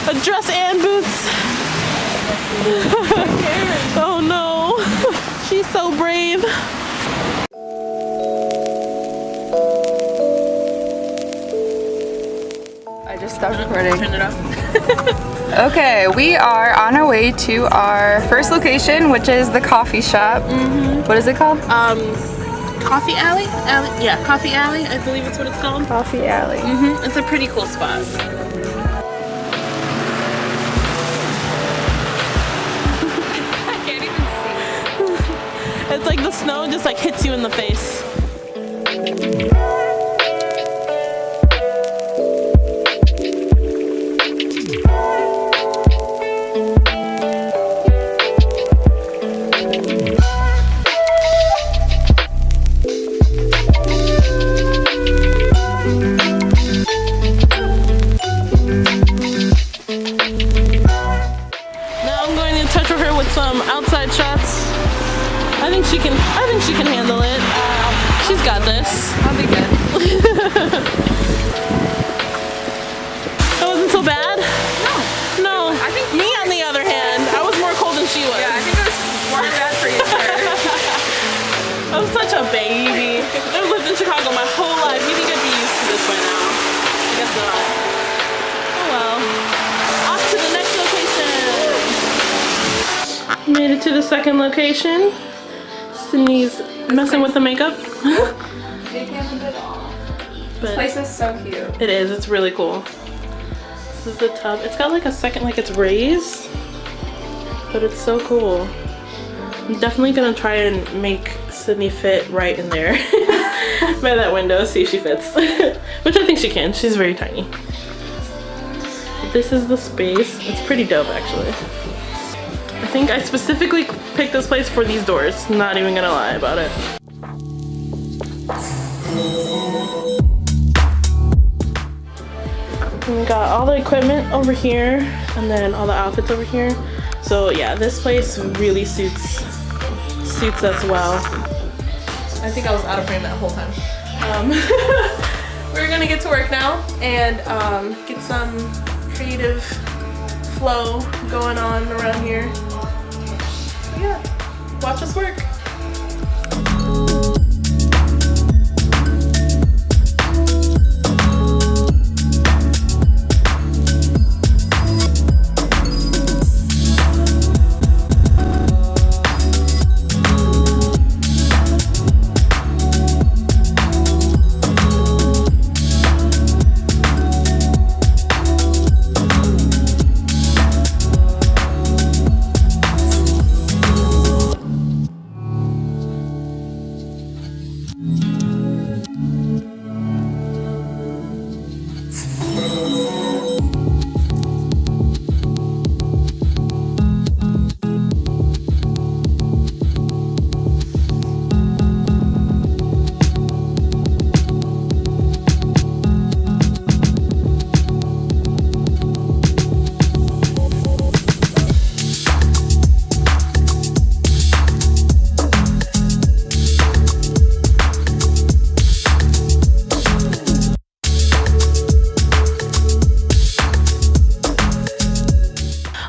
A dress and boots. Oh no. She's so brave. I just stopped recording. Turn it off. Okay, we are on our way to our first location, which is the coffee shop. What is it called? Coffee Alley? Yeah, Coffee Alley, I believe it's what it's called. Coffee Alley. It's a pretty cool spot. I can't even see. It's like the snow just like hits you in the face. Outside shots. I think she can handle it. She's got this. I'll be good. That wasn't so bad? No. No. I think me on the other hand, I was more cold than she was. Yeah, I think it was more bad for you. I'm such a baby. I've lived in Chicago my whole life. You think I'd be used to this by now? I guess not. Oh well. Off to the next location. Made it to the second location. Sydney's messing with the makeup. They can't do it all. But This place is so cute. it is, it's really cool. This is the tub. It's got like a second, like it's raised, but it's so cool. I'm definitely gonna try and make Sydney fit right in there by that window, see if she fits. Which I think she can, she's very tiny. This is the space. It's pretty dope actually. I think I specifically picked this place for these doors. Not even gonna lie about it. And we got all the equipment over here and then all the outfits over here. So yeah, this place really suits us well. I think I was out of frame that whole time. We're gonna get to work now and get some creative flow going on around here. Yeah, watch us work.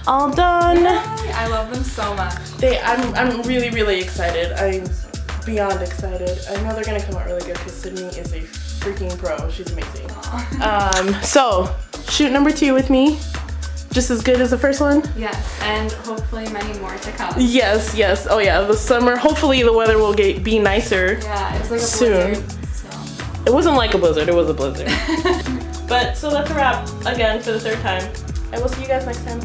All done. I love them so much. I'm really excited. I'm beyond excited. I know they're gonna come out really good because Sydney is a freaking pro. She's amazing. So shoot number 2 with me. Just as good as the first one? Yes, and hopefully many more to come. Yes. Oh yeah, the summer. Hopefully the weather will be nicer. Yeah, it's like a soon. blizzard. So. It wasn't like a blizzard. It was a blizzard. But so that's a wrap again for the 3rd time. I will see you guys next time.